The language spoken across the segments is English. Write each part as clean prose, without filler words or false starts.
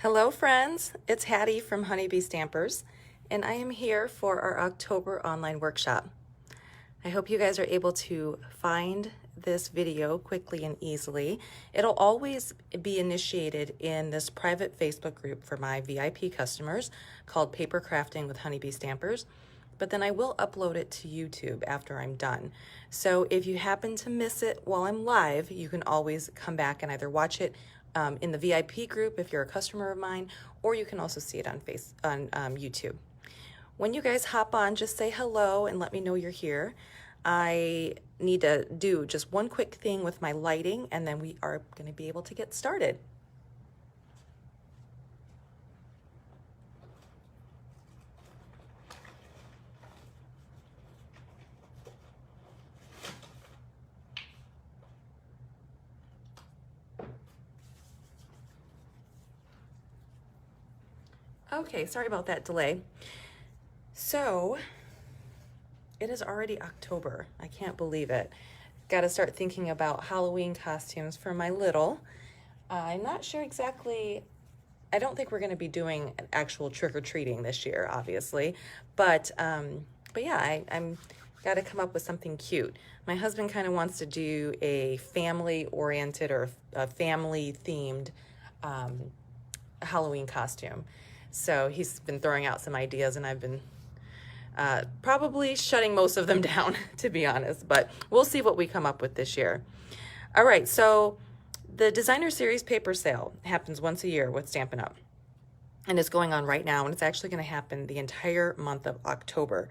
Hello friends, it's Hattie from Honeybee Stampers, and I am here for our October online workshop. I hope you guys are able to find this video quickly and easily. It'll always be initiated in this private Facebook group for my VIP customers called Paper Crafting with Honeybee Stampers, but then I will upload it to YouTube after I'm done. So if you happen to miss it while I'm live, you can always come back and either watch it in the VIP group if you're a customer of mine, or you can also see it on YouTube. When you guys hop on, just say hello and let me know you're here. I need to do just one quick thing with my lighting, and then we are going to be able to get started. Okay, sorry about that delay. So, it is already October. I can't believe it. Got to start thinking about Halloween costumes for my little. I'm not sure exactly. I don't think we're going to be doing an actual trick-or-treating this year, obviously. But yeah, I'm got to come up with something cute. My husband kind of wants to do a family-oriented or a family-themed Halloween costume. So he's been throwing out some ideas, and I've been probably shutting most of them down, to be honest, but we'll see what we come up with this year. All right, so the Designer Series paper sale happens once a year with Stampin' Up, and it's going on right now, and it's actually going to happen the entire month of October.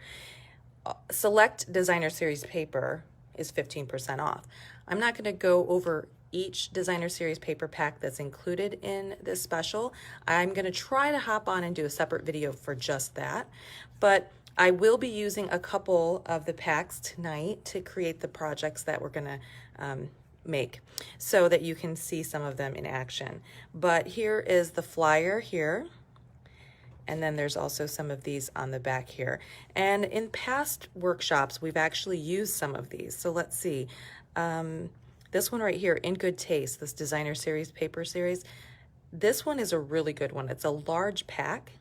Select Designer Series paper is 15% off. I'm not going to go over each Designer Series paper pack that's included in this special. I'm going to try to hop on and do a separate video for just that, but I will be using a couple of the packs tonight to create the projects that we're going to make so that you can see some of them in action. But here is the flyer here. And then there's also some of these on the back here. And in past workshops, we've actually used some of these. So let's see. This one right here, In Good Taste, this Designer Series paper series. This one is a really good one. It's a large pack,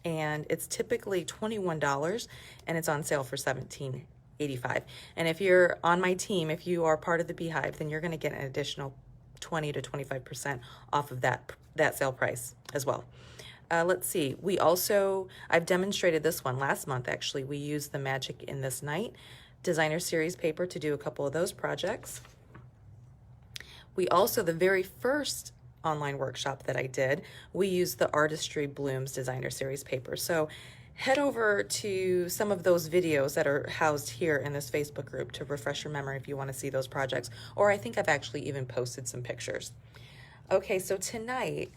and it's typically $21, and it's on sale for $17.85. And if you're on my team, if you are part of the Beehive, then you're going to get an additional 20 to 25% off of that sale price as well. Let's see, I've demonstrated this one last month, actually. We used the Magic in This Night Designer Series paper to do a couple of those projects. We also, the very first online workshop that I did, we used the Artistry Blooms Designer Series paper. So head over to some of those videos that are housed here in this Facebook group to refresh your memory if you want to see those projects, or I think I've actually even posted some pictures. Okay, so tonight,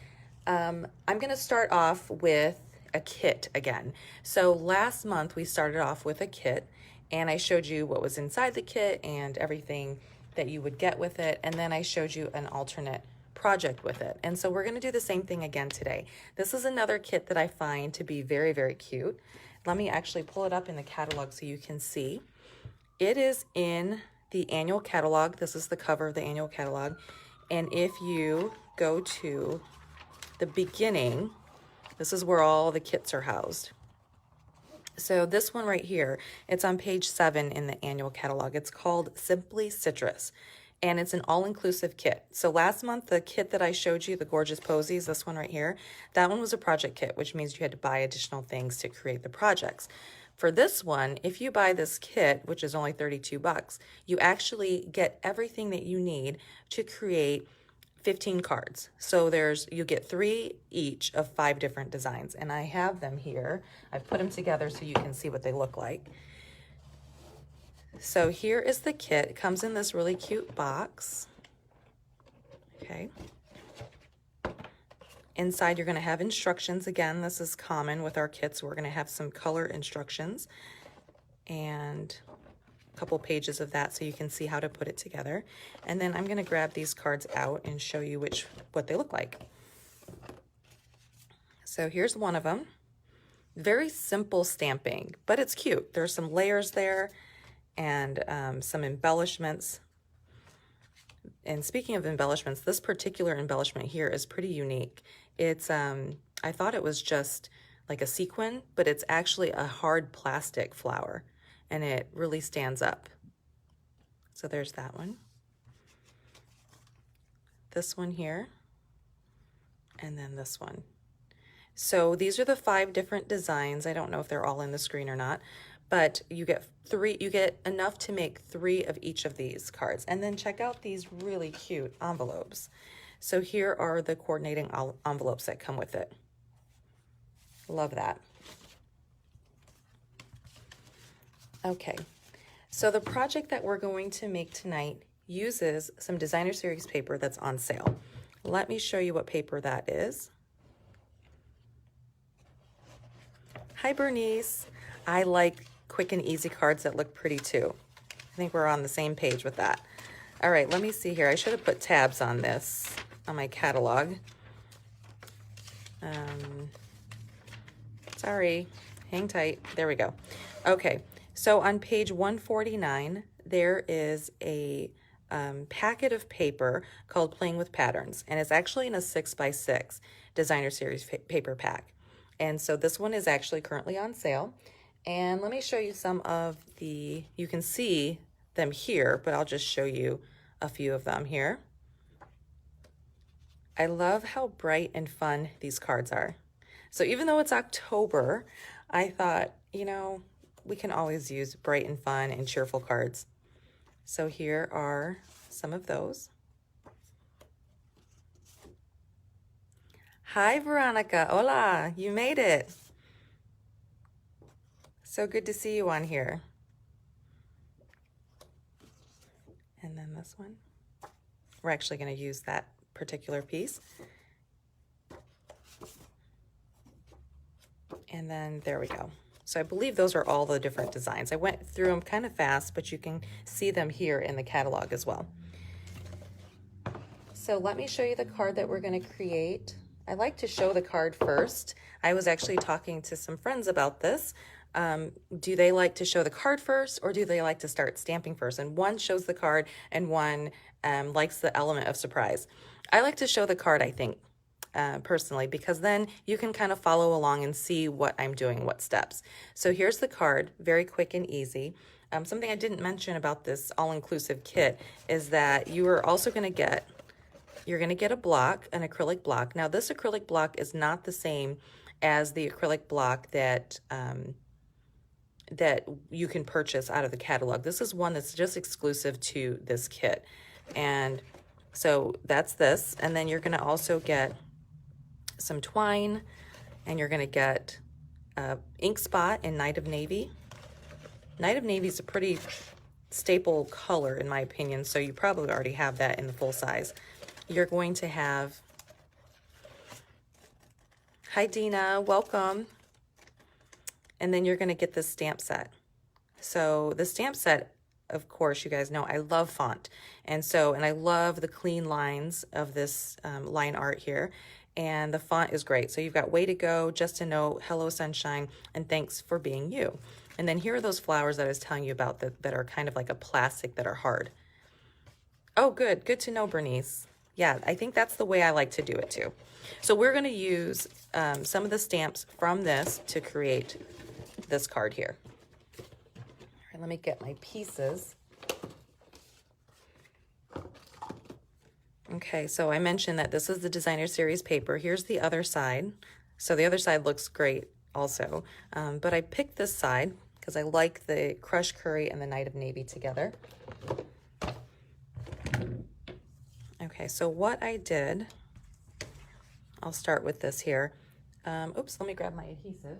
I'm going to start off with a kit again. So last month we started off with a kit, and I showed you what was inside the kit and everything that you would get with it, and then I showed you an alternate project with it. And so we're going to do the same thing again today. This is another kit that I find to be very, very cute. Let me actually pull it up in the catalog so you can see. It is in the annual catalog. This is the cover of the annual catalog. And if you go to the beginning, this is where all the kits are housed. So this one right here, it's on page 7 in the annual catalog. It's called Simply Citrus, and it's an all-inclusive kit. So last month, the kit that I showed you, the Gorgeous Posies, this one right here, that one was a project kit, which means you had to buy additional things to create the projects. For this one, if you buy this kit, which is only $32, you actually get everything that you need to create 15 cards. So you get 3 each of 5 different designs, and I have them here. I've put them together so you can see what they look like. So here is the kit. It comes in this really cute box. Okay. Inside you're going to have instructions. Again, this is common with our kits. We're going to have some color instructions and couple pages of that so you can see how to put it together. And then I'm going to grab these cards out and show you what they look like. So here's one of them. Very simple stamping, but it's cute. There's some layers there and some embellishments. And speaking of embellishments, this particular embellishment here is pretty unique. It's, I thought it was just like a sequin, but it's actually a hard plastic flower, and it really stands up. So there's that one. This one here, and then this one. So these are the 5 different designs. I don't know if they're all in the screen or not, but you get enough to make 3 of each of these cards. And then check out these really cute envelopes. So here are the coordinating envelopes that come with it. Love that. Okay, so the project that we're going to make tonight uses some designer series paper that's on sale. Let me show you what paper that is. Hi, Bernice. I like quick and easy cards that look pretty too. I think we're on the same page with that. All right, let me see here. I should have put tabs on this, on my catalog. Sorry, hang tight. There we go. Okay, so on page 149, there is a packet of paper called Playing with Patterns, and it's actually in a 6x6 designer series paper pack. And so this one is actually currently on sale. And let me show you some of the, you can see them here, but I'll just show you a few of them here. I love how bright and fun these cards are. So even though it's October, I thought, you know, we can always use bright and fun and cheerful cards. So here are some of those. Hi, Veronica. Hola, you made it. So good to see you on here. And then this one. We're actually going to use that particular piece. And then there we go. So I believe those are all the different designs. I went through them kind of fast, but you can see them here in the catalog as well. So let me show you the card that we're going to create. I like to show the card first. I was actually talking to some friends about this. Do they like to show the card first, or do they like to start stamping first? And one shows the card and one likes the element of surprise. I like to show the card, I think, personally, because then you can kind of follow along and see what I'm doing, what steps. So here's the card, very quick and easy. Something I didn't mention about this all-inclusive kit is that you are also going to get, you're going to get a block, an acrylic block. Now this acrylic block is not the same as the acrylic block that that you can purchase out of the catalog. This is one that's just exclusive to this kit. And so that's this. And then you're going to also get some twine, and you're going to get ink spot in Night of Navy. Night of Navy is a pretty staple color in my opinion, so you probably already have that in the full size. You're going to have, hi Dina, welcome. And then you're going to get this stamp set. So the stamp set, of course, you guys know I love font. And I love the clean lines of this line art here. And the font is great. So you've got Way to Go, Just a Note, Hello Sunshine, and Thanks for Being You. And then here are those flowers that I was telling you about that are kind of like a plastic that are hard. Oh, good. Good to know, Bernice. Yeah, I think that's the way I like to do it too. So we're going to use some of the stamps from this to create this card here. All right, let me get my pieces. Okay, so I mentioned that this is the designer series paper. Here's the other side. So the other side looks great also, but I picked this side because I like the Crushed Curry and the Night of Navy together. Okay, so what I did, I'll start with this here. Oops, let me grab my adhesive.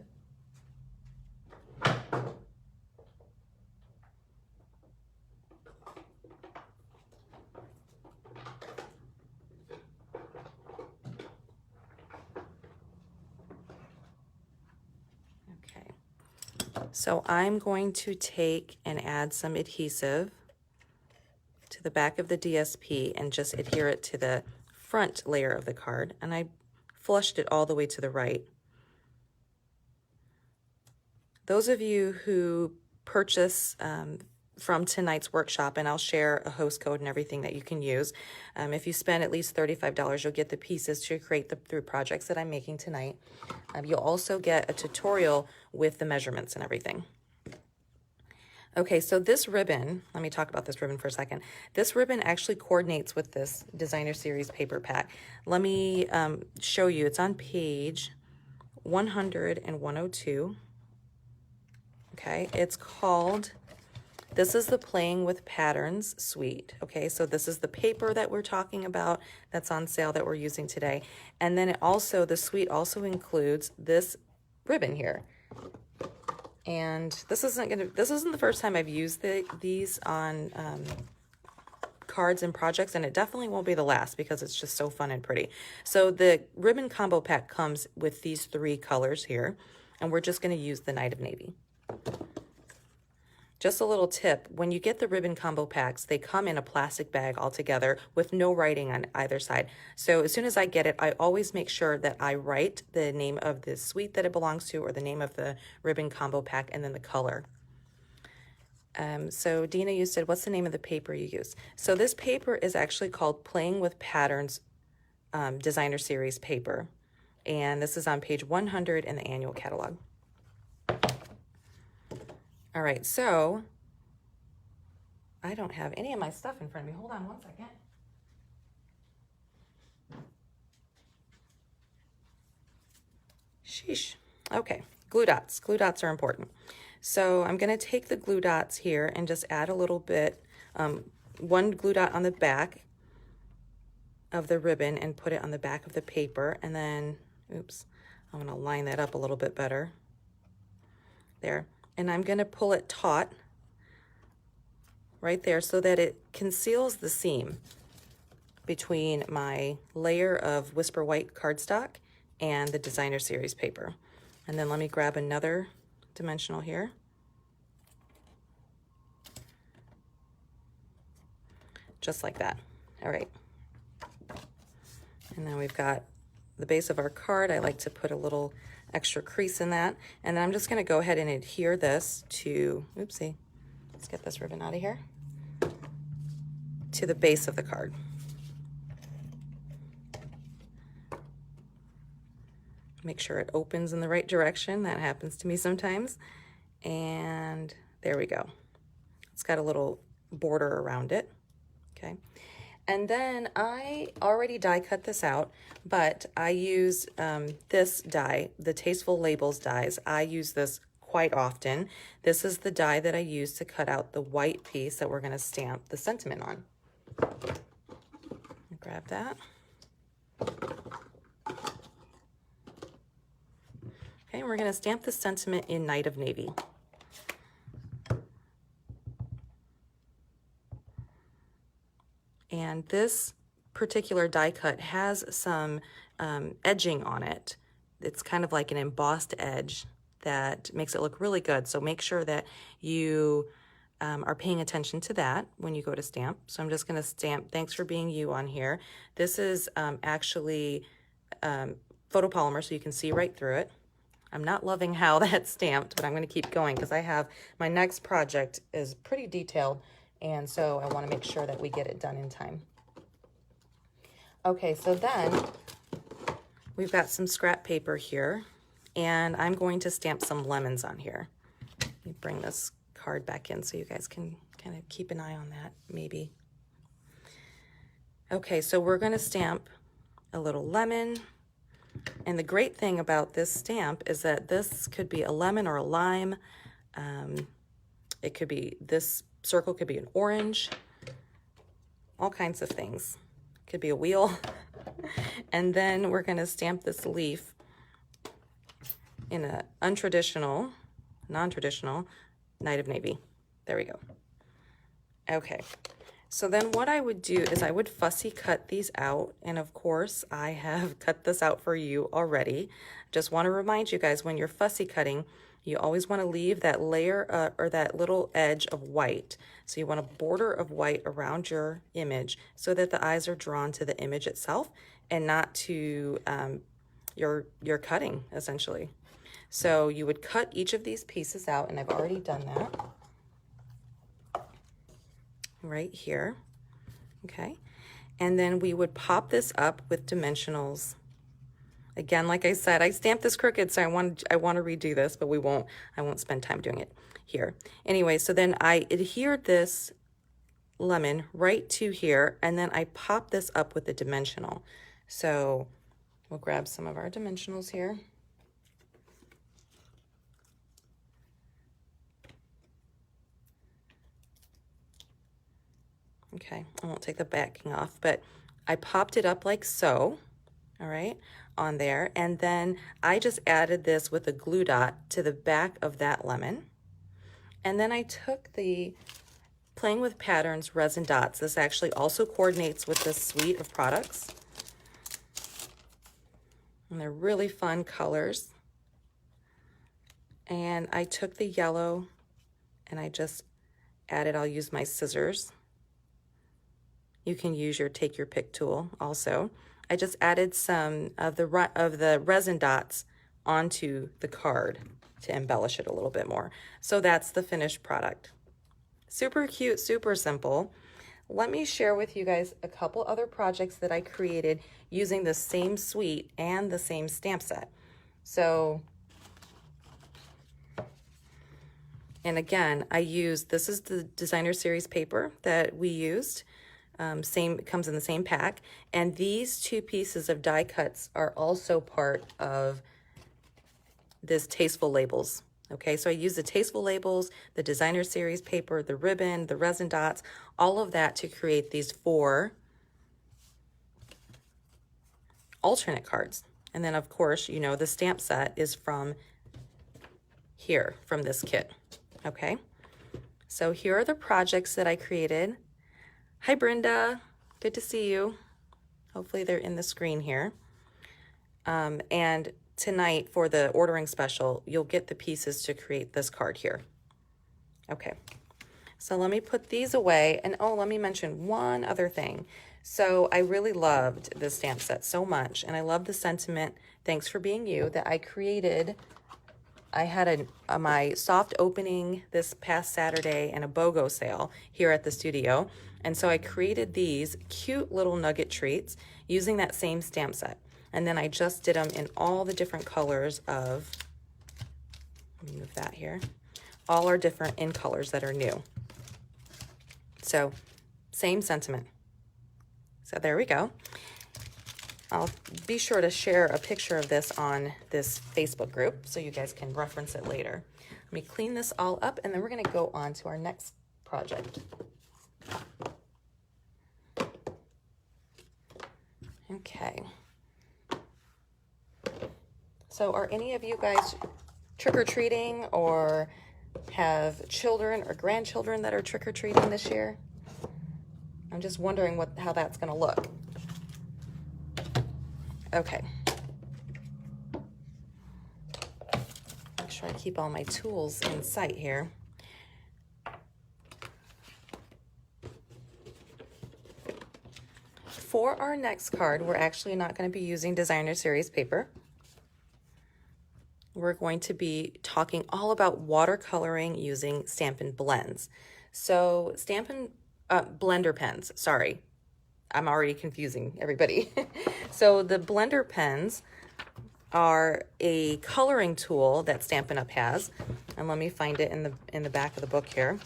So I'm going to take and add some adhesive to the back of the DSP and just adhere it to the front layer of the card. And I flushed it all the way to the right. Those of you who purchase from tonight's workshop, and I'll share a host code and everything that you can use. If you spend at least $35, you'll get the pieces to create the 3 projects that I'm making tonight. You'll also get a tutorial with the measurements and everything. Okay, so this ribbon, let me talk about this ribbon for a second. This ribbon actually coordinates with this designer series paper pack. Let me show you. It's on page 100 and 102. Okay, it's called, this is the Playing with Patterns suite. Okay, so this is the paper that we're talking about that's on sale that we're using today. And then it also, the suite also includes this ribbon here. And this isn't the first time I've used these on cards and projects, and it definitely won't be the last because it's just so fun and pretty. So the ribbon combo pack comes with these 3 colors here, and we're just going to use the Night of Navy. Just a little tip, when you get the ribbon combo packs, they come in a plastic bag altogether with no writing on either side. So as soon as I get it, I always make sure that I write the name of the suite that it belongs to, or the name of the ribbon combo pack, and then the color. So Dina, you said, what's the name of the paper you use? So this paper is actually called Playing with Patterns Designer Series paper. And this is on page 100 in the annual catalog. All right, so I don't have any of my stuff in front of me. Hold on one second. Sheesh. Okay, glue dots. Glue dots are important. So I'm going to take the glue dots here and just add a little bit, 1 glue dot on the back of the ribbon and put it on the back of the paper. And then, oops, I'm going to line that up a little bit better. There. And I'm going to pull it taut right there so that it conceals the seam between my layer of Whisper White cardstock and the designer series paper. And then let me grab another dimensional here. Just like that. All right. And then we've got the base of our card. I like to put a little extra crease in that. And then I'm just going to go ahead and adhere this to, oopsie, let's get this ribbon out of here, to the base of the card. Make sure it opens in the right direction. That happens to me sometimes. And there we go. It's got a little border around it. Okay. And then I already die cut this out, but I use this die, the Tasteful Labels dies. I use this quite often. This is the die that I use to cut out the white piece that we're going to stamp the sentiment on. Grab that. Okay, and we're going to stamp the sentiment in Night of Navy. And this particular die cut has some edging on it. It's kind of like an embossed edge that makes it look really good. So make sure that you are paying attention to that when you go to stamp. So I'm just going to stamp Thanks for Being You on here. This is actually photopolymer, so you can see right through it. I'm not loving how that's stamped, but I'm going to keep going because I have my next project is pretty detailed. And so I want to make sure that we get it done in time. Okay, so then we've got some scrap paper here, and I'm going to stamp some lemons on here. Let me bring this card back in so you guys can kind of keep an eye on that, maybe. Okay, so we're going to stamp a little lemon. And the great thing about this stamp is that this could be a lemon or a lime. It could be this circle could be an orange, all kinds of things. Could be a wheel. And then we're going to stamp this leaf in a non-traditional Night of Navy. There we go. Okay, so then what I would do is I would fussy cut these out, and of course I have cut this out for you already. Just want to remind you guys, when you're fussy cutting, you always want to leave that layer or that little edge of white. So you want a border of white around your image so that the eyes are drawn to the image itself and not to your cutting, essentially. So you would cut each of these pieces out, and I've already done that. right here, okay? And then we would pop this up with dimensionals. Again, like I said, I stamped this crooked, so I want to redo this, but I won't spend time doing it here. Anyway, so then I adhered this lemon right to here, and then I pop this up with the dimensional. So we'll grab some of our dimensionals here. Okay, I won't take the backing off, but I popped it up like so, all right, on there, and then I just added this with a glue dot to the back of that lemon. And then I took the Playing with Patterns resin dots. This actually also coordinates with this suite of products. And they're really fun colors. And I took the yellow and I just added, I'll use my scissors. You can use your take your pick tool also. I just added some of the resin dots onto the card to embellish it a little bit more. So that's the finished product. Super cute, super simple. Let me share with you guys a couple other projects that I created using the same suite and the same stamp set. So, and again, this is the designer series paper that we used. It comes in the same pack. And these two pieces of die cuts are also part of this Tasteful Labels. Okay, so I use the Tasteful Labels, the designer series paper, the ribbon, the resin dots, all of that to create these 4 alternate cards. And then of course, you know, the stamp set is from here, from this kit. Okay, so here are the projects that I created. Hi Brenda, good to see you. Hopefully they're in the screen here. And tonight for the ordering special, you'll get the pieces to create this card here. Okay, so let me put these away. And oh, let me mention one other thing. So I really loved this stamp set so much, and I love the sentiment, thanks for being you, that I created. I had my soft opening this past Saturday and a BOGO sale here at the studio. And so I created these cute little nugget treats using that same stamp set. And then I just did them in all the different colors of, let me move that here, all are different in colors that are new. So same sentiment. So there we go. I'll be sure to share a picture of this on this Facebook group so you guys can reference it later. Let me clean this all up, and then we're going to go on to our next project. Okay. So are any of you guys trick-or-treating or have children or grandchildren that are trick-or-treating this year? I'm just wondering how that's going to look. Okay. Make sure I keep all my tools in sight here. For our next card, we're actually not going to be using designer series paper. We're going to be talking all about watercoloring using Stampin' Blends. So Stampin' Blender pens, sorry. I'm already confusing everybody. So the blender pens are a coloring tool that Stampin' Up! Has. And let me find it in the back of the book here.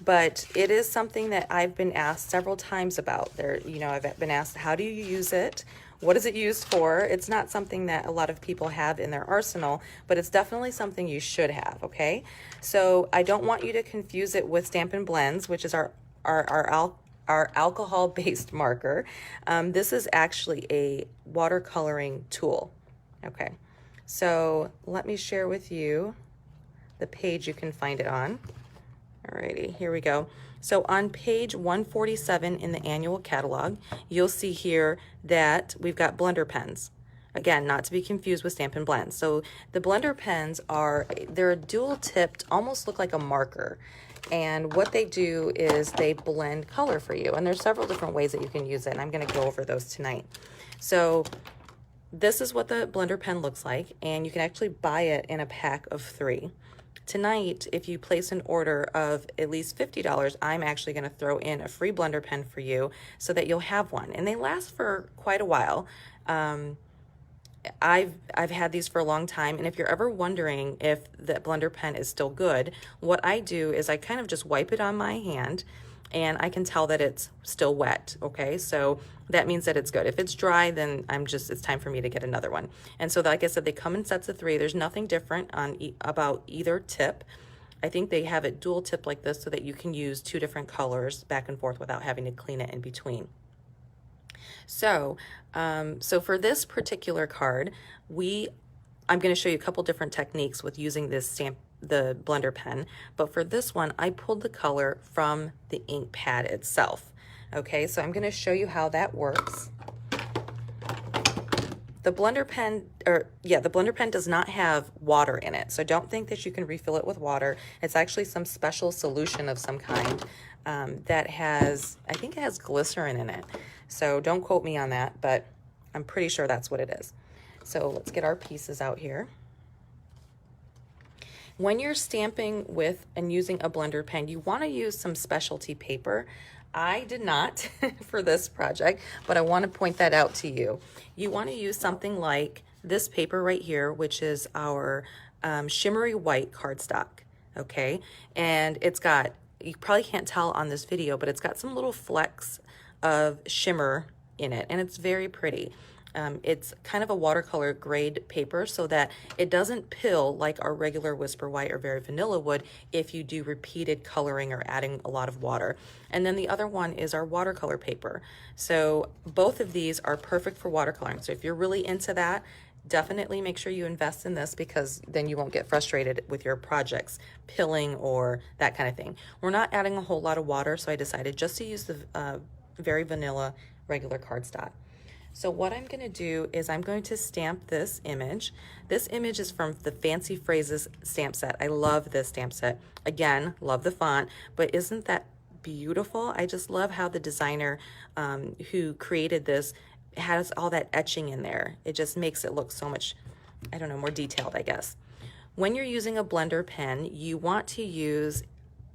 But it is something that I've been asked several times about. I've been asked, how do you use it? What is it used for? It's not something that a lot of people have in their arsenal, but it's definitely something you should have, okay? So I don't want you to confuse it with Stampin' Blends, which is our alcohol-based marker. This is actually a watercoloring tool. Okay, so let me share with you the page you can find it on. Alrighty, here we go. So on page 147 in the annual catalog, you'll see here that we've got blender pens. Again, not to be confused with Stampin' Blends. So the blender pens they're dual tipped, almost look like a marker. And what they do is they blend color for you. And there's several different ways that you can use it, and I'm going to go over those tonight. So this is what the blender pen looks like, and you can actually buy it in a pack of 3. tonight, if you place an order of at least $50, I'm actually going to throw in a free blender pen for you so that you'll have one. And they last for quite a while. I've had these for a long time, and if you're ever wondering if the blender pen is still good, what I do is I kind of just wipe it on my hand, and I can tell that it's still wet, okay? So that means that it's good. If it's dry, then it's time for me to get another one. And so like I said, they come in sets of 3. There's nothing different about either tip. I think they have it dual tip like this so that you can use 2 different colors back and forth without having to clean it in between. So, so for this particular card, I'm going to show you a couple different techniques with using the blender pen, but for this one, I pulled the color from the ink pad itself. Okay, so I'm going to show you how that works. The blender pen does not have water in it, so don't think that you can refill it with water. It's actually some special solution of some kind that I think it has glycerin in it. So don't quote me on that, but I'm pretty sure that's what it is. So let's get our pieces out here. When you're stamping with and using a blender pen, you want to use some specialty paper. I did not for this project, but I want to point that out to you. You want to use something like this paper right here, which is our shimmery white cardstock, okay? And it's got, you probably can't tell on this video, but it's got some little flecks of shimmer in it, and it's very pretty. It's kind of a watercolor grade paper so that it doesn't pill like our regular Whisper White or Very Vanilla would if you do repeated coloring or adding a lot of water. And then the other one is our watercolor paper. So both of these are perfect for watercoloring. So if you're really into that, definitely make sure you invest in this, because then you won't get frustrated with your projects pilling or that kind of thing. We're not adding a whole lot of water, so I decided just to use the Very Vanilla regular cardstock. So what I'm going to do is I'm going to stamp this image. This image is from the Fancy Phrases stamp set. I love this stamp set. Again, love the font, but isn't that beautiful? I just love how the designer who created this has all that etching in there. It just makes it look so much, I don't know, more detailed, I guess. When you're using a blender pen, you want to use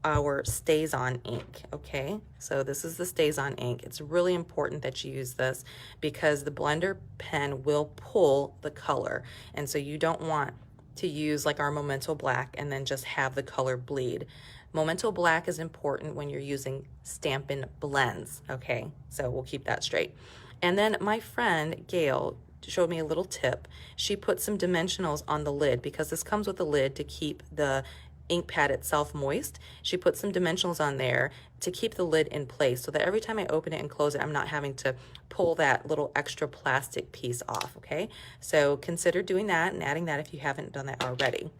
our StazOn ink, okay? So this is the StazOn ink. It's really important that you use this because the blender pen will pull the color, and so you don't want to use like our Memento Black and then just have the color bleed. Memento Black is important when you're using Stampin' blends, okay? So we'll keep that straight. And then my friend Gail showed me a little tip. She put some dimensionals on the lid because this comes with a lid to keep the ink pad itself moist. She put some dimensionals on there to keep the lid in place so that every time I open it and close it, I'm not having to pull that little extra plastic piece off, okay? So consider doing that and adding that if you haven't done that already.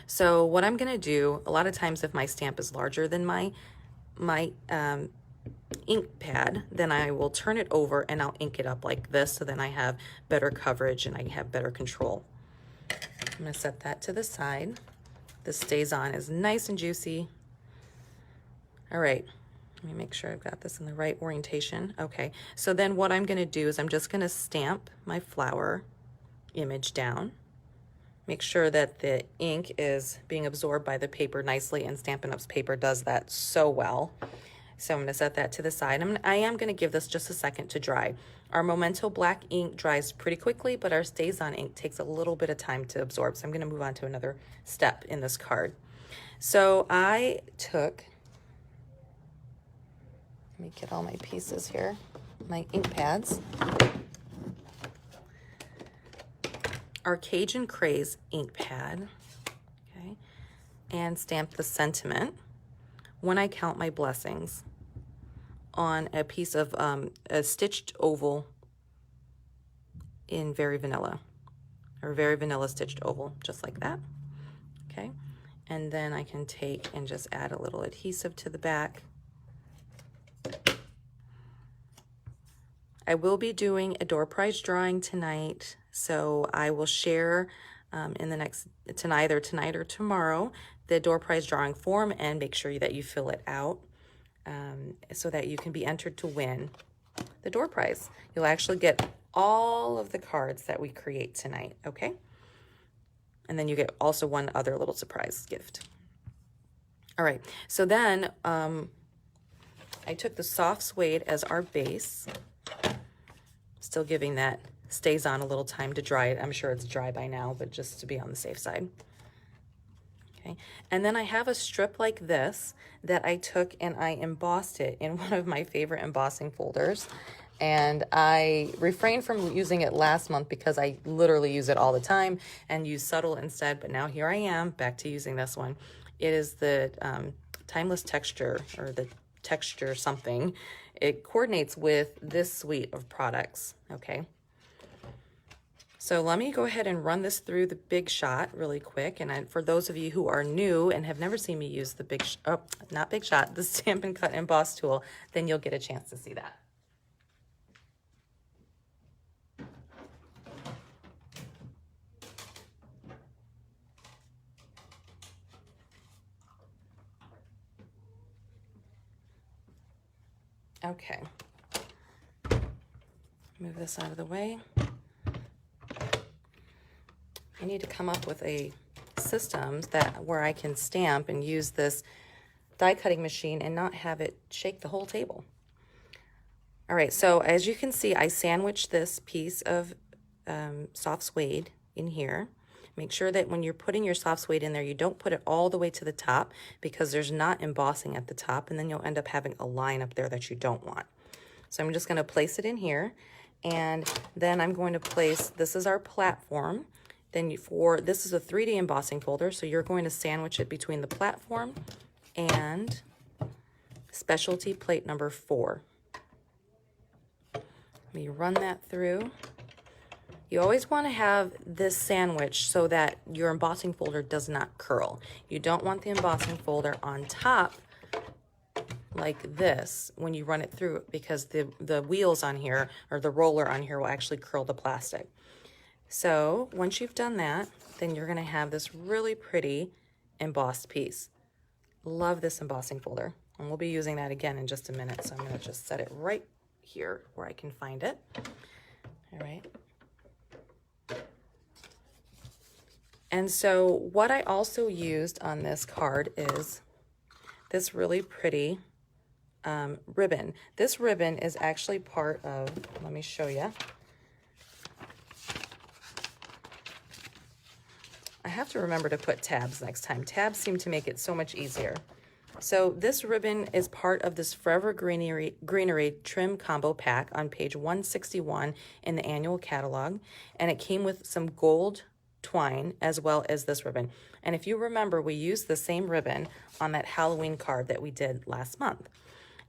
So what I'm gonna do, a lot of times if my stamp is larger than my ink pad, then I will turn it over and I'll ink it up like this, so then I have better coverage and I have better control. I'm gonna set that to the side. This StazOn is nice and juicy. All right, let me make sure I've got this in the right orientation. Okay, so then what I'm gonna do is I'm just gonna stamp my flower image down. Make sure that the ink is being absorbed by the paper nicely, and Stampin' Up's paper does that so well. So I'm gonna set that to the side. I am gonna give this just a second to dry. Our Memento Black ink dries pretty quickly, but our StazOn ink takes a little bit of time to absorb. So I'm gonna move on to another step in this card. So I took, let me get all my pieces here, my ink pads. Our Cajun Craze ink pad, okay, and stamp the sentiment, "When I count my blessings," on a piece of a stitched oval in Very Vanilla, or Very Vanilla stitched oval, just like that, okay? And then I can take and just add a little adhesive to the back. I will be doing a door prize drawing tonight, so I will share either tonight or tomorrow the door prize drawing form, and make sure that you fill it out so that you can be entered to win the door prize. You'll actually get all of the cards that we create tonight, okay? And then you get also one other little surprise gift. All right, so then I took the soft suede as our base, still giving that stays on a little time to dry it. I'm sure it's dry by now, but just to be on the safe side. Okay, and then I have a strip like this that I took and I embossed it in one of my favorite embossing folders. And I refrained from using it last month because I literally use it all the time and use subtle instead. But now here I am back to using this one. It is the Timeless Texture, or the Texture something. It coordinates with this suite of products, okay? So let me go ahead and run this through the Big Shot really quick. And for those of you who are new and have never seen me use the not Big Shot, the Stampin' Cut Emboss tool, then you'll get a chance to see that. Okay, move this out of the way. I need to come up with a system where I can stamp and use this die cutting machine and not have it shake the whole table. All right, so as you can see, I sandwiched this piece of soft suede in here. Make sure that when you're putting your soft suede in there, you don't put it all the way to the top because there's not embossing at the top, and then you'll end up having a line up there that you don't want. So I'm just going to place it in here, and then I'm going to place, this is our platform. Then this is a 3D embossing folder, so you're going to sandwich it between the platform and specialty plate number 4. Let me run that through. You always want to have this sandwich so that your embossing folder does not curl. You don't want the embossing folder on top like this when you run it through, because the wheels on here, or the roller on here, will actually curl the plastic. So once you've done that, then you're going to have this really pretty embossed piece. Love this embossing folder, and we'll be using that again in just a minute. So I'm going to just set it right here where I can find it. All right. And so what I also used on this card is this really pretty ribbon. This ribbon is actually part of, let me show you. I have to remember to put tabs next time. Tabs seem to make it so much easier. So this ribbon is part of this Forever Greenery Trim Combo Pack on page 161 in the annual catalog. And it came with some gold twine as well as this ribbon. And if you remember, we used the same ribbon on that Halloween card that we did last month.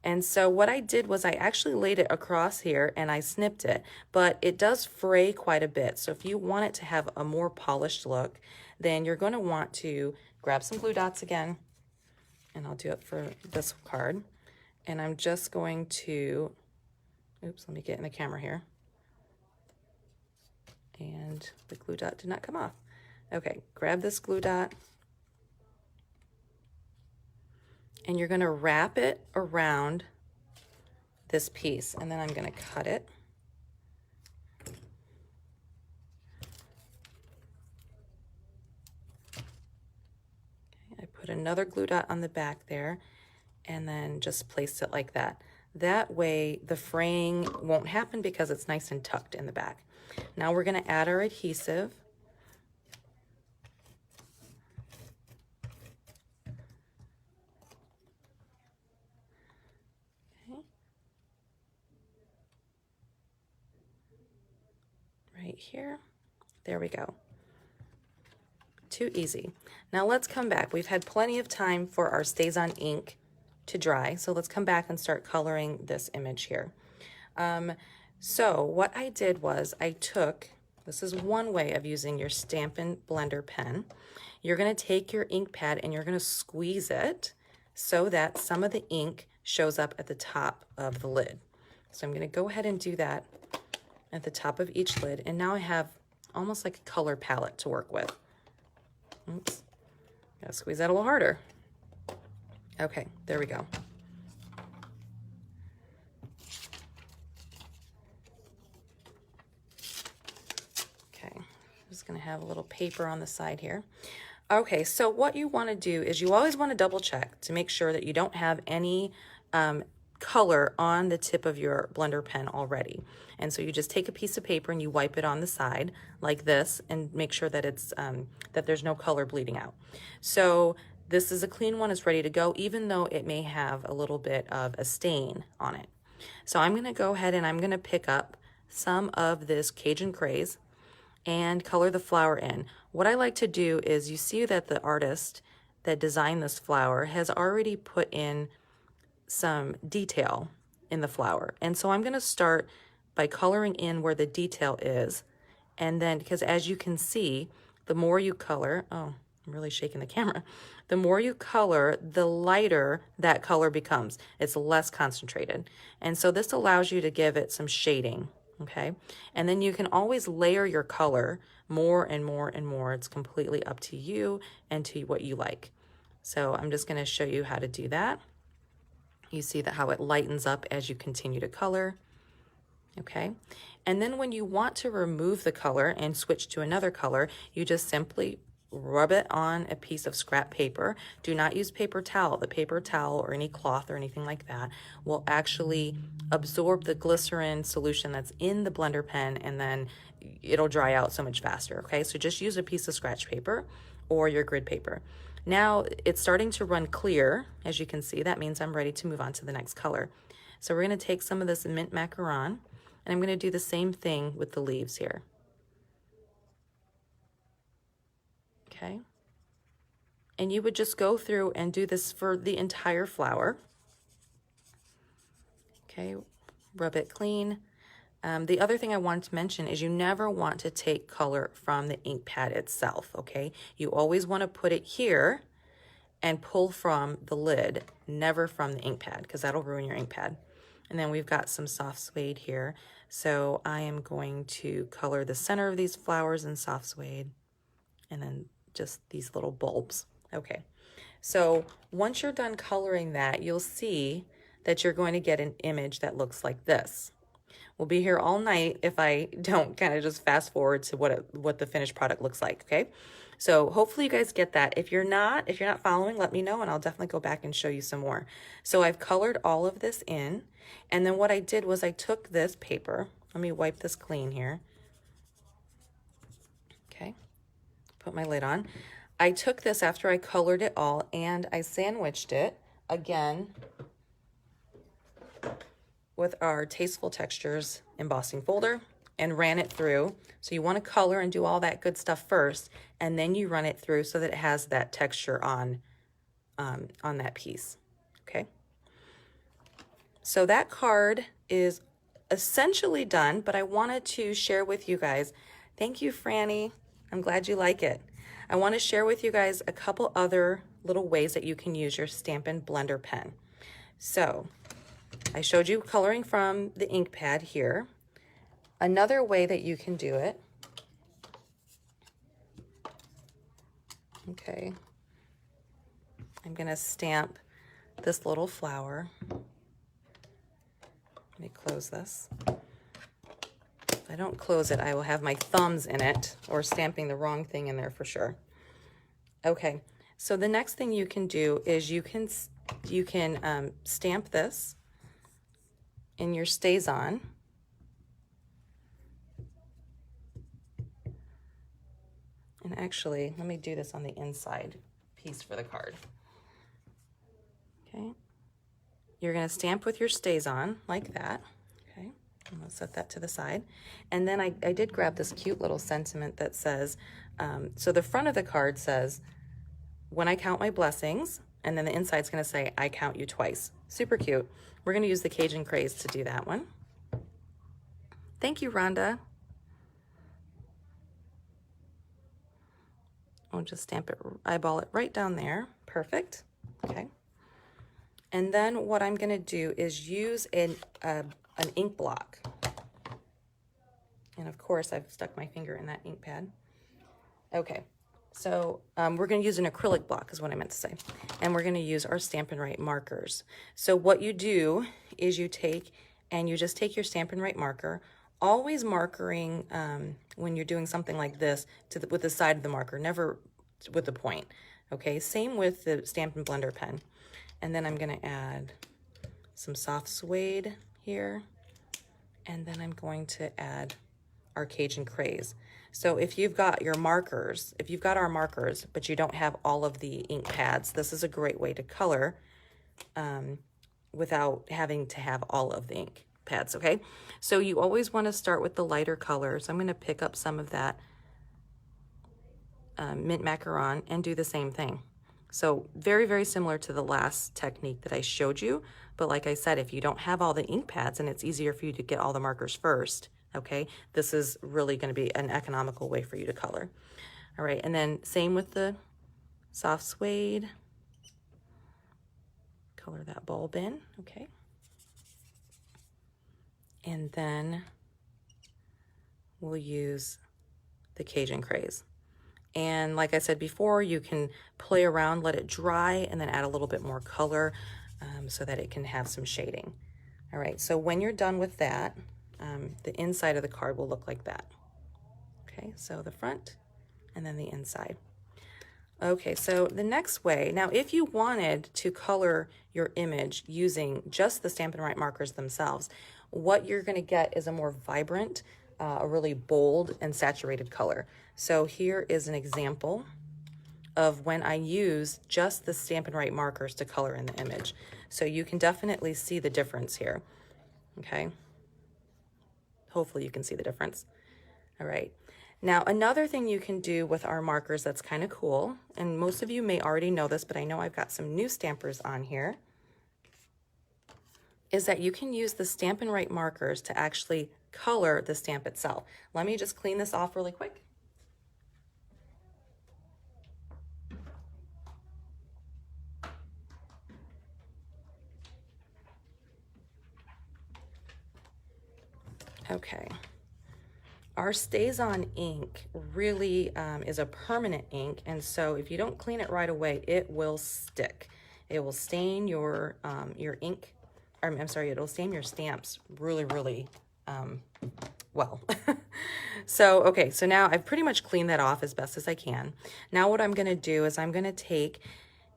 And so what I did was I actually laid it across here and I snipped it, but it does fray quite a bit. So if you want it to have a more polished look, then you're going to want to grab some glue dots again, and I'll do it for this card. And I'm just going to, oops, let me get in the camera here. And the glue dot did not come off. Okay, grab this glue dot, and you're going to wrap it around this piece, and then I'm going to cut it. Okay, I put another glue dot on the back there, and then just place it like that. That way the fraying won't happen because it's nice and tucked in the back. Now we're going to add our adhesive. Okay. Right here. There we go. Too easy. Now let's come back. We've had plenty of time for our Stays On ink to dry, so let's come back and start coloring this image here. So what I did was I took, this is one way of using your Stampin' Blender pen. You're going to take your ink pad and you're going to squeeze it so that some of the ink shows up at the top of the lid. So I'm going to go ahead and do that at the top of each lid, and now I have almost like a color palette to work with. Oops, gotta squeeze that a little harder. Okay, there we go. just going to have a little paper on the side here. Okay, so what you want to do is you always want to double check to make sure that you don't have any color on the tip of your blender pen already. And so you just take a piece of paper and you wipe it on the side like this and make sure that it's that there's no color bleeding out. So this is a clean one, it's ready to go, even though it may have a little bit of a stain on it. So I'm going to go ahead and I'm going to pick up some of this Cajun Craze and color the flower in. What I like to do is, you see that the artist that designed this flower has already put in some detail in the flower. And so I'm going to start by coloring in where the detail is. And then, because as you can see, the more you color, oh, I'm really shaking the camera. The more you color, the lighter that color becomes. It's less concentrated. And so this allows you to give it some shading. Okay, and then you can always layer your color more and more and more. It's completely up to you and to what you like. So I'm just going to show you how to do that. You see that how it lightens up as you continue to color. Okay, and then when you want to remove the color and switch to another color, you just simply rub it on a piece of scrap paper. Do not use paper towel. The paper towel or any cloth or anything like that will actually absorb the glycerin solution that's in the blender pen, and then it'll dry out so much faster. Okay, so just use a piece of scratch paper or your grid paper. Now it's starting to run clear. As you can see, that means I'm ready to move on to the next color. So we're going to take some of this mint macaron, and I'm going to do the same thing with the leaves here. Okay, and you would just go through and do this for the entire flower. Okay, rub it clean. The other thing I want to mention is you never want to take color from the ink pad itself, okay? You always want to put it here and pull from the lid, never from the ink pad, because that'll ruin your ink pad. And then we've got some soft suede here. So I am going to color the center of these flowers in soft suede, and then just these little bulbs. Okay, so once you're done coloring that, you'll see that you're going to get an image that looks like this. We'll be here all night if I don't kind of just fast forward to what the finished product looks like, okay? So hopefully you guys get that. If you're not following, let me know and I'll definitely go back and show you some more. So I've colored all of this in, and then what I did was I took this paper. Let me wipe this clean here. Okay. Put my lid on. I took this after I colored it all and I sandwiched it again with our Tasteful Textures embossing folder and ran it through. So you want to color and do all that good stuff first, and then you run it through so that it has that texture on that piece. Okay. So that card is essentially done, but I wanted to share with you guys. Thank you, Franny. I'm glad you like it. I want to share with you guys a couple other little ways that you can use your Stampin' Blender pen. So I showed you coloring from the ink pad here. Another way that you can do it, okay, I'm going to stamp this little flower. Let me close this. If I don't close it, I will have my thumbs in it or stamping the wrong thing in there for sure. Okay, so the next thing you can do is you can stamp this in your StazOn. And actually, let me do this on the inside piece for the card. Okay, you're going to stamp with your StazOn like that. Okay, I'm going to set that to the side. And then I did grab this cute little sentiment that says, so the front of the card says, "When I count my blessings," and then the inside's going to say, "I count you twice." Super cute. We're going to use the Cajun Craze to do that one. Thank you, Rhonda. I'll just stamp it, eyeball it right down there. Perfect. Okay. And then what I'm going to do is use an ink block. And of course, I've stuck my finger in that ink pad. Okay. So we're going to use an acrylic block is what I meant to say. And we're going to use our Stampin' Right markers. So what you do is you take your Stampin' Right marker. always markering when you're doing something like this with the side of the marker, never with the point. Okay, same with the Stampin' Blender pen. And then I'm going to add some soft suede here. And then I'm going to add our Cajun Craze. So if you've got your markers, if you've got our markers, but you don't have all of the ink pads, this is a great way to color without having to have all of the ink pads, okay? So you always want to start with the lighter colors. I'm going to pick up some of that mint macaron and do the same thing. So very, very similar to the last technique that I showed you. But like I said, if you don't have all the ink pads and it's easier for you to get all the markers first, okay, this is really going to be an economical way for you to color. All right, and then same with the soft suede. Color that bulb in, okay. And then we'll use the Cajun Craze. And like I said before, you can play around, let it dry, and then add a little bit more color so that it can have some shading. All right, so when you're done with that, the inside of the card will look like that. Okay, so the front and then the inside. Okay, so the next way, now if you wanted to color your image using just the Stampin' Write markers themselves, what you're going to get is a more vibrant, a really bold and saturated color. So here is an example of when I use just the Stampin' Write markers to color in the image. So you can definitely see the difference here, okay? Hopefully you can see the difference. All right. Now, another thing you can do with our markers that's kind of cool, and most of you may already know this, but I know I've got some new stampers on here, is that you can use the Stampin' Write markers to actually color the stamp itself. Let me just clean this off really quick. Okay. Our StazOn ink really is a permanent ink, and so if you don't clean it right away, it will stick. It will stain your ink, or I'm sorry, it'll stain your stamps really, really well. So, okay, so now I've pretty much cleaned that off as best as I can. Now what I'm going to do is I'm going to take,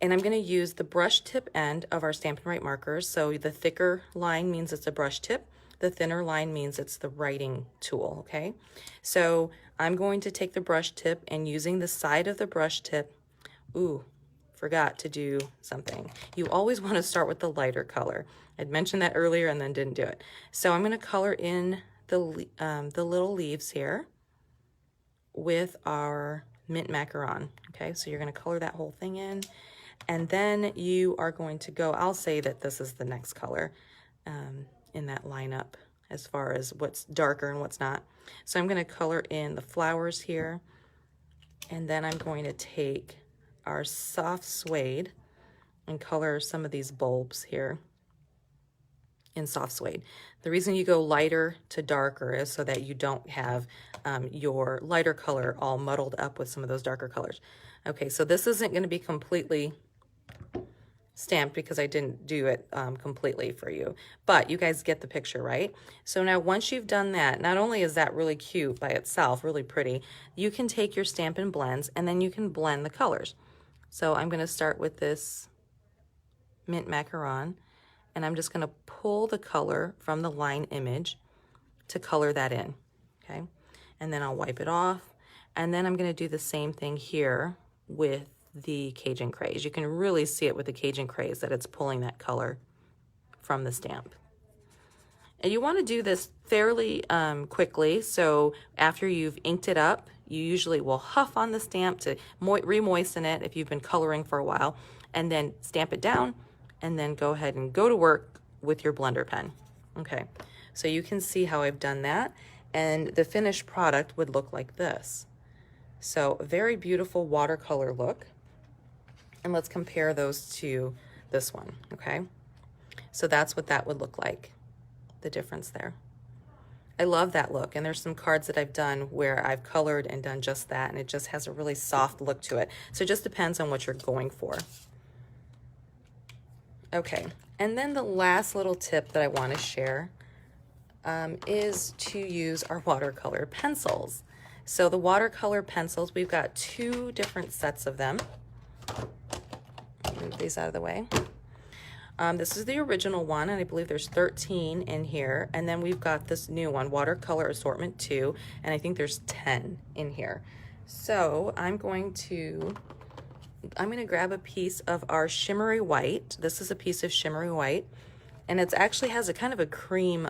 and I'm going to use the brush tip end of our Stampin' Write markers. So the thicker line means it's a brush tip. The thinner line means it's the writing tool, okay? So I'm going to take the brush tip and using the side of the brush tip, ooh, forgot to do something. You always want to start with the lighter color. I'd mentioned that earlier and then didn't do it. So I'm going to color in the little leaves here with our mint macaron, okay? So you're going to color that whole thing in, and then you are going to go, I'll say that this is the next color, in that lineup as far as what's darker and what's not. So I'm going to color in the flowers here, and then I'm going to take our soft suede and color some of these bulbs here in soft suede. The reason you go lighter to darker is so that you don't have your lighter color all muddled up with some of those darker colors. Okay, so this isn't going to be completely stamped because I didn't do it completely for you, but you guys get the picture, right? So now once you've done that, not only is that really cute by itself, really pretty, you can take your Stampin' Blends and then you can blend the colors. So I'm going to start with this mint macaron, and I'm just going to pull the color from the line image to color that in, okay? And then I'll wipe it off, and then I'm going to do the same thing here with the Cajun Craze. You can really see it with the Cajun Craze that it's pulling that color from the stamp. And you want to do this fairly quickly, so after you've inked it up, you usually will huff on the stamp to re-moisten it if you've been coloring for a while, and then stamp it down, and then go ahead and go to work with your blender pen. Okay, so you can see how I've done that, and the finished product would look like this. So a very beautiful watercolor look. And let's compare those to this one, okay? So that's what that would look like, the difference there. I love that look, and there's some cards that I've done where I've colored and done just that, and it just has a really soft look to it. So it just depends on what you're going for. Okay, and then the last little tip that I want to share is to use our watercolor pencils. So the watercolor pencils, we've got 2 different sets of them. Move these out of the way. This is the original one, and I believe there's 13 in here. And then we've got this new one, Watercolor Assortment 2, and I think there's 10 in here. So I'm going to grab a piece of our shimmery white. This is a piece of shimmery white, and it actually has a kind of a cream.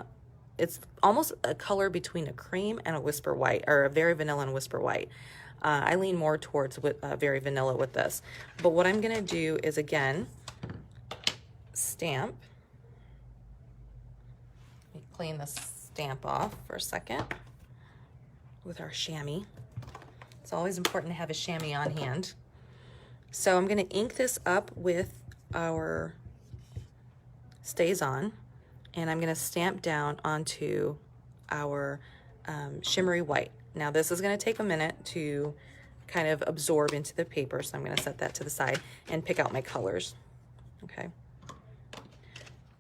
It's almost a color between a cream and a whisper white, or a very vanilla and whisper white. I lean more towards very vanilla with this. But what I'm gonna do is, again, stamp. Let me clean the stamp off for a second with our chamois. It's always important to have a chamois on hand. So I'm gonna ink this up with our Stays On, and I'm gonna stamp down onto our shimmery white. Now this is gonna take a minute to kind of absorb into the paper, so I'm gonna set that to the side and pick out my colors, okay?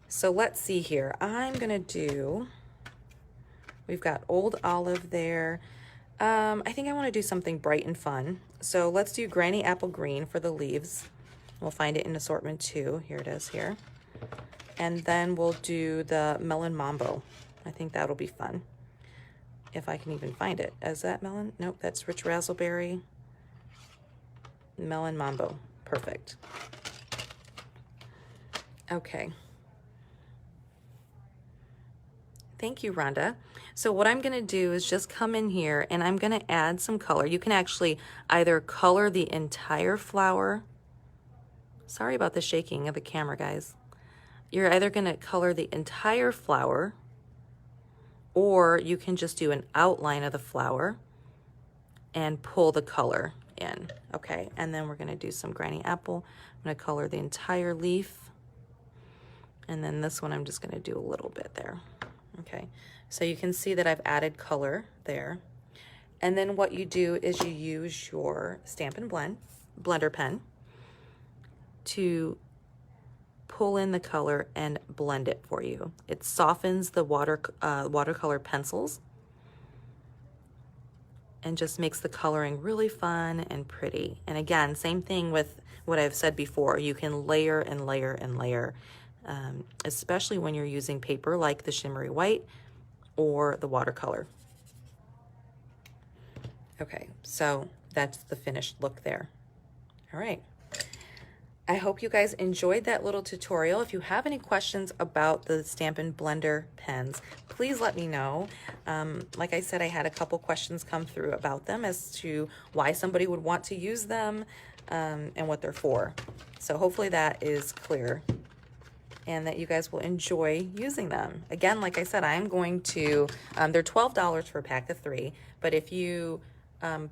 So let's see here. I'm gonna do, we've got Old Olive there. I think I wanna do something bright and fun. So let's do Granny Apple Green for the leaves. We'll find it in Assortment 2. Here it is here. And then we'll do the Melon Mambo. I think that'll be fun. If I can even find it. Is that melon? Nope, that's Rich Razzleberry. Melon Mambo. Perfect. Okay. Thank you, Rhonda. So what I'm gonna do is just come in here and I'm gonna add some color. You can actually either color the entire flower. Sorry about the shaking of the camera, guys. You're either gonna color the entire flower, or you can just do an outline of the flower and pull the color in, okay? And then we're gonna do some Granny Apple. I'm gonna color the entire leaf. And then this one, I'm just gonna do a little bit there, okay? So you can see that I've added color there. And then what you do is you use your Stampin' blender pen to pull in the color and blend it for you. It softens the watercolor pencils and just makes the coloring really fun and pretty. And again, same thing with what I've said before. You can layer and layer and layer, especially when you're using paper like the shimmery white or the watercolor. Okay, so that's the finished look there. All right. I hope you guys enjoyed that little tutorial. If you have any questions about the Stampin' Blender pens, please let me know. Like I said, I had a couple questions come through about them as to why somebody would want to use them and what they're for. So hopefully that is clear and that you guys will enjoy using them. Again, like I said, I'm going to, they're $12 for a pack of 3, but if you spend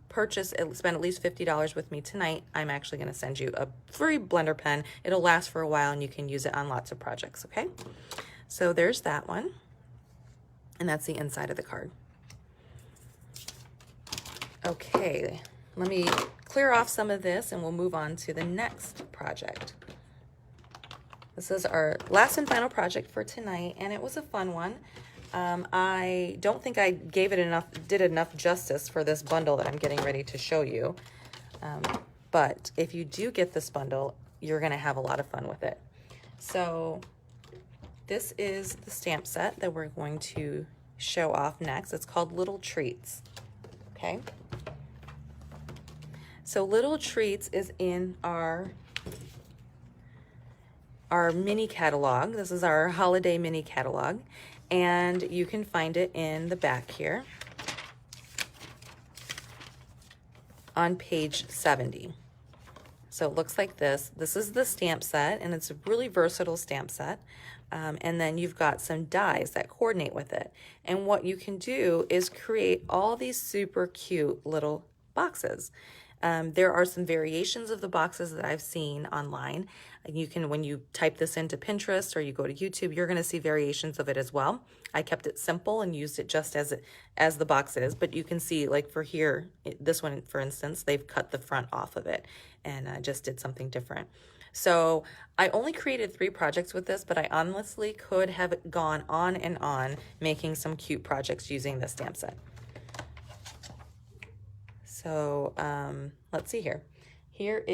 at least $50 with me tonight, I'm actually going to send you a free blender pen. It'll last for a while and you can use it on lots of projects, okay? So there's that one. And that's the inside of the card. Okay, let me clear off some of this and we'll move on to the next project. This is our last and final project for tonight, and it was a fun one. I don't think I did enough justice for this bundle that I'm getting ready to show you. But if you do get this bundle, you're gonna have a lot of fun with it. So this is the stamp set that we're going to show off next. It's called Little Treats, okay? So Little Treats is in our mini catalog. This is our holiday mini catalog. And you can find it in the back here on page 70. So it looks like this. This is the stamp set, and it's a really versatile stamp set. And then you've got some dies that coordinate with it. And what you can do is create all these super cute little boxes. There are some variations of the boxes that I've seen online. You can, when you type this into Pinterest or you go to YouTube, you're going to see variations of it as well. I kept it simple and used it just as the box is, but you can see, like for here, this one, for instance, they've cut the front off of it and just did something different. So I only created 3 projects with this, but I honestly could have gone on and on making some cute projects using this stamp set. So let's see here. Here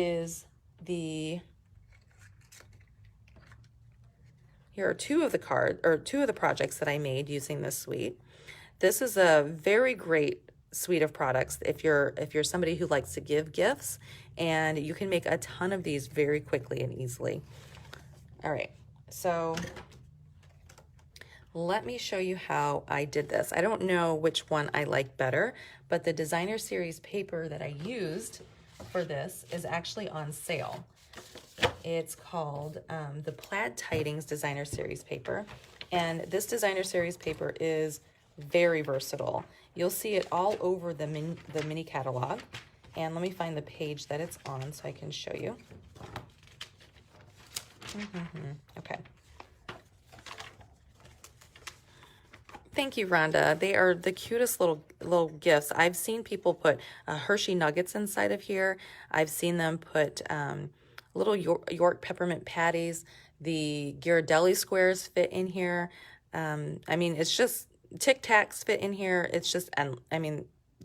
are 2 of the 2 of the projects that I made using this suite. This is a very great suite of products if you're somebody who likes to give gifts, and you can make a ton of these very quickly and easily. All right, so let me show you how I did this. I don't know which one I like better, but the designer series paper that I used for this is actually on sale. It's called the Plaid Tidings designer series paper, and this designer series paper is very versatile. You'll see it all over the mini catalog, and let me find the page that it's on so I can show you. Okay. Thank you, Rhonda. They are the cutest little gifts. I've seen people put Hershey nuggets inside of here. I've seen them put little York peppermint patties. The Ghirardelli squares fit in here. I mean, it's just Tic Tacs fit in here. It's just,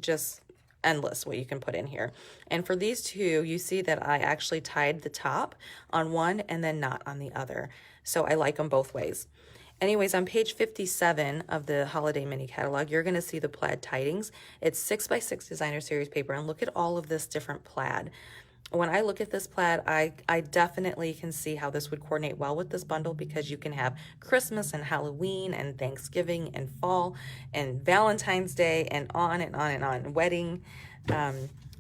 just endless what you can put in here. And for these 2, you see that I actually tied the top on one and then not on the other. So I like them both ways. Anyways, on page 57 of the holiday mini catalog, you're going to see the Plaid Tidings. It's 6x6 designer series paper, and look at all of this different plaid. When I look at this plaid, I definitely can see how this would coordinate well with this bundle, because you can have Christmas and Halloween and Thanksgiving and fall and Valentine's Day and on and on and on, wedding.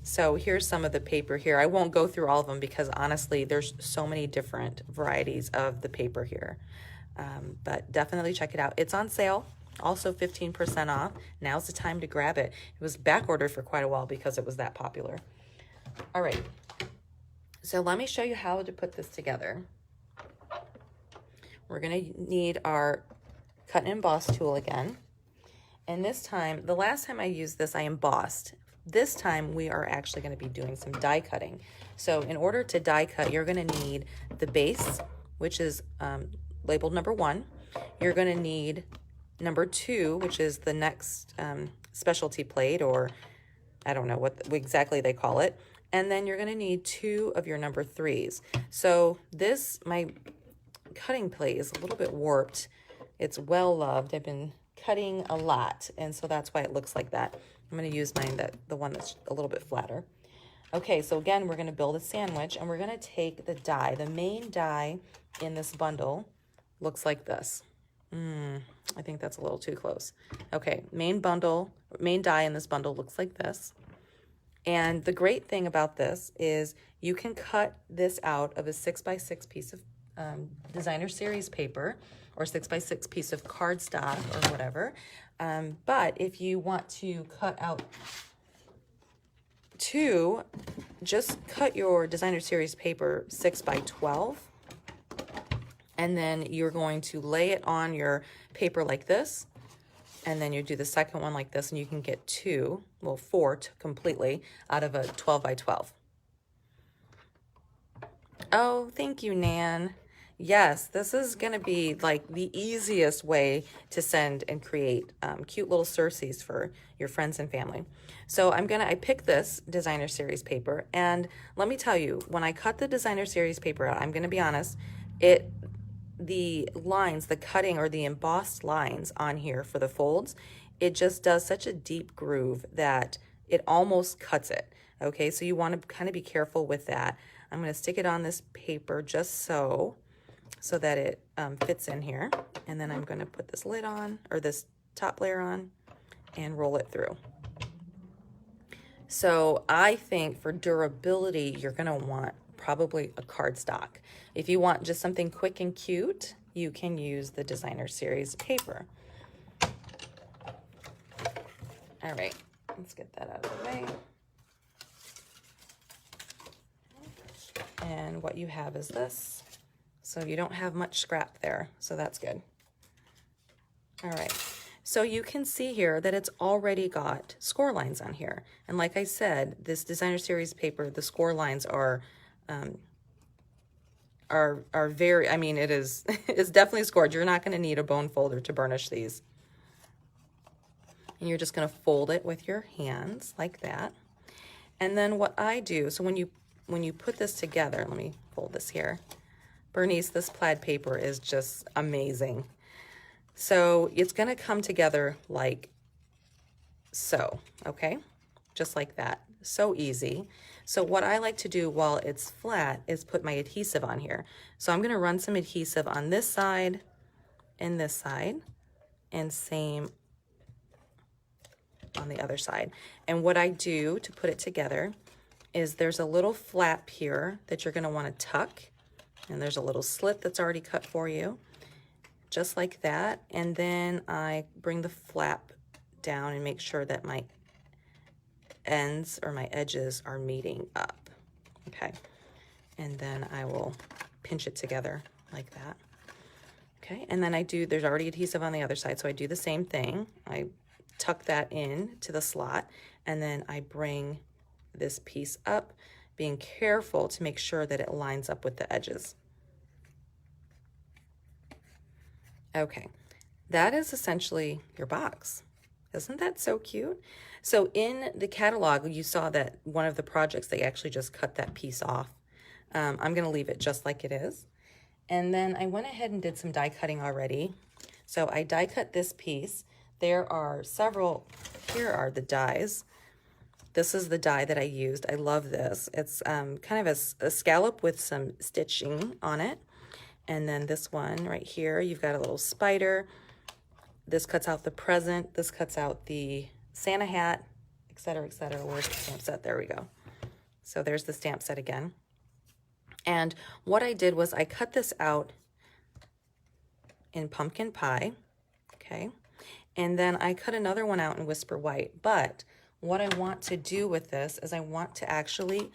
So here's some of the paper here. I won't go through all of them because honestly, there's so many different varieties of the paper here. But definitely check it out. It's on sale, also 15% off. Now's the time to grab it. It was back ordered for quite a while because it was that popular. All right, so let me show you how to put this together. We're gonna need our cut and emboss tool again. And this time, the last time I used this, I embossed. This time we are actually gonna be doing some die cutting. So in order to die cut, you're gonna need the base, which is labeled number 1. You're going to need number 2, which is the next specialty plate, or I don't know what exactly they call it. And then you're going to need 2 of your number 3s. So my cutting plate is a little bit warped. It's well loved. I've been cutting a lot, and so that's why it looks like that. I'm going to use the one that's a little bit flatter. Okay, so again, we're going to build a sandwich, and we're going to take the die. The main die in this bundle looks like this. I think that's a little too close. Okay, main die in this bundle looks like this. And the great thing about this is you can cut this out of a 6x6 piece of designer series paper, or 6x6 piece of cardstock or whatever. But if you want to cut out 2, just cut your designer series paper 6x12. And then you're going to lay it on your paper like this, and then you do the second one like this, and you can get 4 completely out of a 12x12. Oh, thank you, Nan. Yes, this is going to be like the easiest way to send and create cute little Circes for your friends and family. So I picked this designer series paper, and let me tell you, when I cut the designer series paper out, I'm going to be honest, the lines, the cutting or the embossed lines on here for the folds, it just does such a deep groove that it almost cuts it. Okay, so you want to kind of be careful with that. I'm going to stick it on this paper just so that it fits in here. And then I'm going to put this lid on, or this top layer on, and roll it through. So I think for durability, you're going to want probably a cardstock. If you want just something quick and cute, you can use the designer series paper. All right, let's get that out of the way. And what you have is this. So you don't have much scrap there, so that's good. All right, so you can see here that it's already got score lines on here. And like I said, this designer series paper, the score lines are are very, I mean, it is, it's definitely scored. You're not going to need a bone folder to burnish these. And you're just going to fold it with your hands like that. And then what I do, so when you put this together, let me fold this here. Bernice, this plaid paper is just amazing. So it's going to come together like so, okay? Just like that. So easy. So what I like to do while it's flat is put my adhesive on here. So I'm going to run some adhesive on this side and this side, and same on the other side. And what I do to put it together is there's a little flap here that you're going to want to tuck, and there's a little slit that's already cut for you, just like that. And then I bring the flap down and make sure that my ends or my edges are meeting up. Okay, and then I will pinch it together like that. Okay, and then there's already adhesive on the other side, so I do the same thing. I tuck that in to the slot, and then I bring this piece up, being careful to make sure that it lines up with the edges. Okay, that is essentially your box. Isn't that so cute? So in the catalog, you saw that one of the projects, they actually just cut that piece off. I'm going to leave it just like it is. And then I went ahead and did some die cutting already. So I die cut this piece. There are several, here are the dies. This is the die that I used. I love this. It's kind of a scallop with some stitching on it. And then this one right here, you've got a little spider. This cuts out the present. This cuts out the Santa hat, etc., etc. Where's the stamp set? There we go. So there's the stamp set again. And what I did was I cut this out in pumpkin pie, okay? And then I cut another one out in Whisper White. But what I want to do with this is I want to actually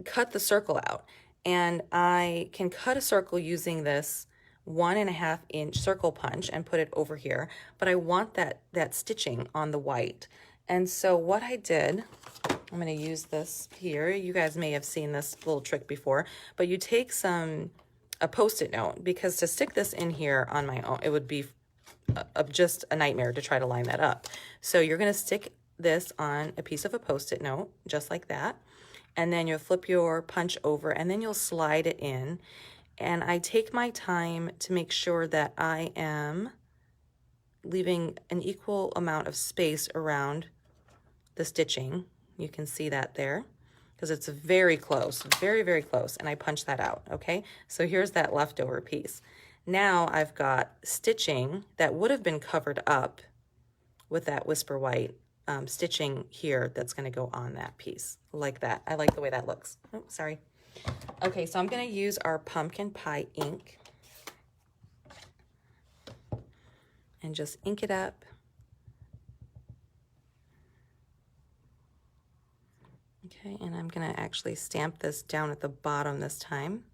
cut the circle out. And I can cut a circle using this 1.5 inch circle punch and put it over here, but I want that stitching on the white. And so what I did, I'm going to use this here. You guys may have seen this little trick before, but you take a Post-it note, because to stick this in here on my own, it would be just a nightmare to try to line that up. So you're going to stick this on a piece of a Post-it note, just like that. And then you'll flip your punch over, and then you'll slide it in. And I take my time to make sure that I am leaving an equal amount of space around the stitching. You can see that there, because it's very close, very, very close. And I punch that out, okay? So here's that leftover piece. Now I've got stitching that would have been covered up with that Whisper White stitching here that's going to go on that piece, like that. I like the way that looks. Oh, sorry. Okay, so I'm going to use our pumpkin pie ink and just ink it up. Okay, and I'm going to actually stamp this down at the bottom this time.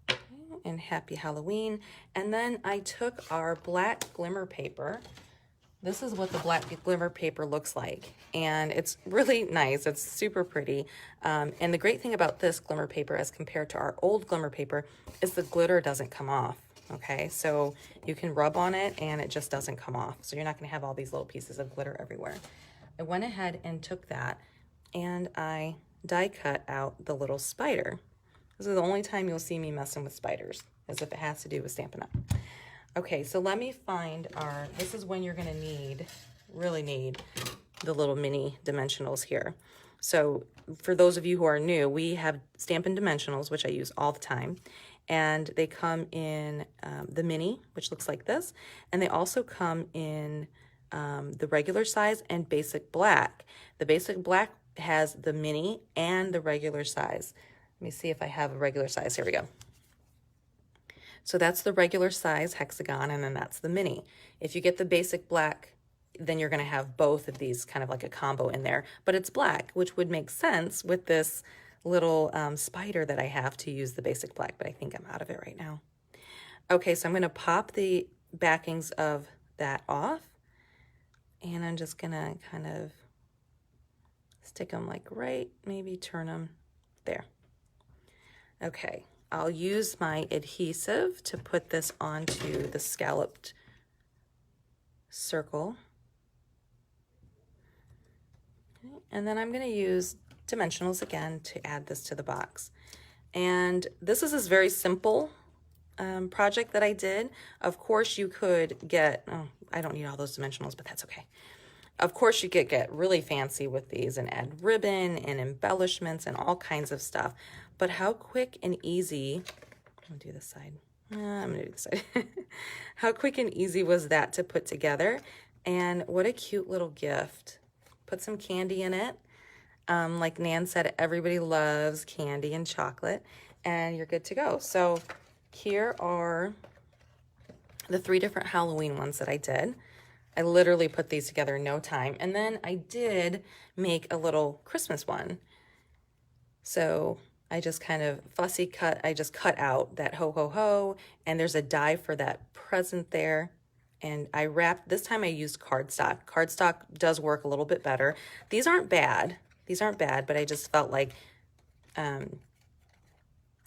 Okay, and happy Halloween. And then I took our black glimmer paper. This is what the black glimmer paper looks like, and it's really nice. It's super pretty. And the great thing about this glimmer paper as compared to our old glimmer paper is the glitter doesn't come off, okay? So you can rub on it and it just doesn't come off. So you're not gonna have all these little pieces of glitter everywhere. I went ahead and took that and I die cut out the little spider. This is the only time you'll see me messing with spiders, as if it has to do with Stampin' Up. Okay, so let me find this is when you're gonna really need the little mini dimensionals here. So for those of you who are new, we have Stampin' Dimensionals, which I use all the time. And they come in the mini, which looks like this. And they also come in the regular size and basic black. The basic black has the mini and the regular size. Let me see if I have a regular size. Here we go. So that's the regular size hexagon, and then that's the mini. If you get the basic black, then you're going to have both of these kind of like a combo in there. But it's black, which would make sense with this little spider that I have to use the basic black, but I think I'm out of it right now. Okay, so I'm going to pop the backings of that off, and I'm just going to kind of Stick them like right, maybe turn them there. Okay, I'll use my adhesive to put this onto the scalloped circle. Okay, and then I'm going to use Dimensionals again to add this to the box. And this is a very simple project that I did. Of course you could get, oh, I don't need all those Dimensionals, but that's okay. Of course, you could get really fancy with these and add ribbon and embellishments and all kinds of stuff. But how quick and easy, I'm gonna do this side. I'm gonna do this side. How quick and easy was that to put together? And what a cute little gift. Put some candy in it. Like Nan said, everybody loves candy and chocolate, and you're good to go. So here are the 3 different Halloween ones that I did. I literally put these together in no time. And then I did make a little Christmas one. So I just kind of fussy cut, I just cut out that ho ho ho, and there's a die for that present there. And I wrapped, this time I used cardstock. Cardstock does work a little bit better. These aren't bad, but I just felt like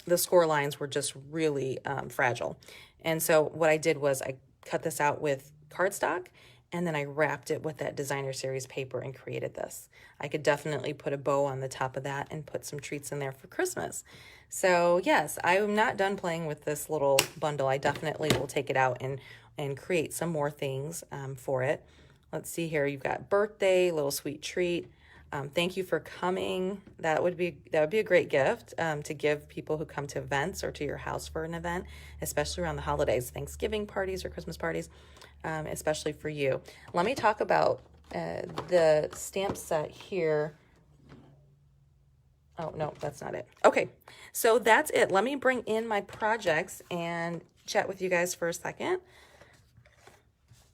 the score lines were just really fragile. And so what I did was I cut this out with cardstock, and then I wrapped it with that designer series paper and created this. I could definitely put a bow on the top of that and put some treats in there for Christmas. So yes, I'm not done playing with this little bundle. I definitely will take it out and create some more things for it. Let's see here. You've got birthday, little sweet treat. Thank you for coming. That would be a great gift to give people who come to events or to your house for an event, especially around the holidays, Thanksgiving parties or Christmas parties, especially for you. Let me talk about the stamp set here. Oh, no, that's not it. Okay, so that's it. Let me bring in my projects and chat with you guys for a second.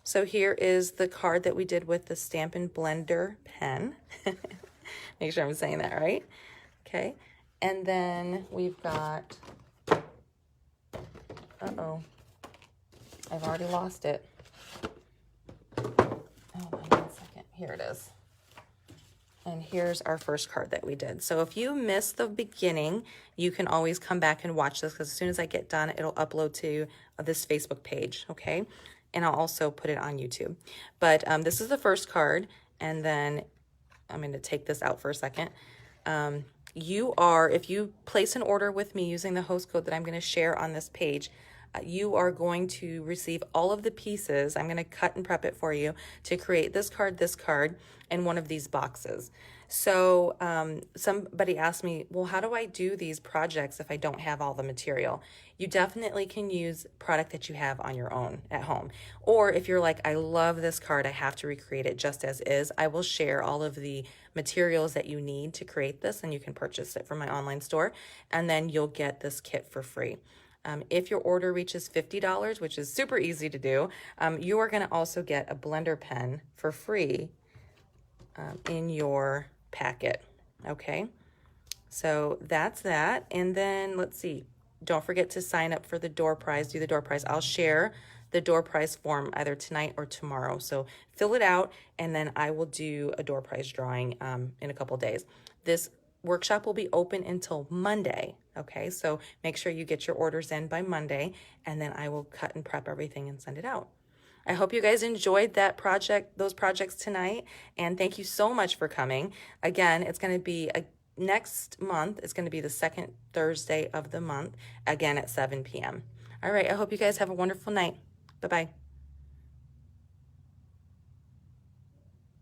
So here is the card that we did with the Stampin' Blender pen. Make sure I'm saying that right. Okay, and then we've got, uh-oh, I've already lost it. Hold on 1 second. Here it is. And here's our first card that we did. So if you missed the beginning, you can always come back and watch this, because as soon as I get done, it'll upload to this Facebook page, okay? And I'll also put it on YouTube. But this is the first card, and then I'm going to take this out for a second. If you place an order with me using the host code that I'm going to share on this page, you are going to receive all of the pieces. I'm going to cut and prep it for you to create this card, and one of these boxes. So somebody asked me, well, how do I do these projects if I don't have all the material? You definitely can use product that you have on your own at home. Or if you're like, I love this card, I have to recreate it just as is, I will share all of the materials that you need to create this, and you can purchase it from my online store, and then you'll get this kit for free. If your order reaches $50, which is super easy to do, you are going to also get a blender pen for free in your packet. Okay, so that's that. And then let's see, don't forget to sign up for the door prize. Do the door prize. I'll share the door prize form either tonight or tomorrow. So fill it out, and then I will do a door prize drawing in a couple days. This workshop will be open until Monday. Okay, so make sure you get your orders in by Monday, and then I will cut and prep everything and send it out. I hope you guys enjoyed those projects tonight, and thank you so much for coming. Again, it's going to be next month. It's going to be the second Thursday of the month, again at 7 p.m. All right, I hope you guys have a wonderful night. Bye-bye.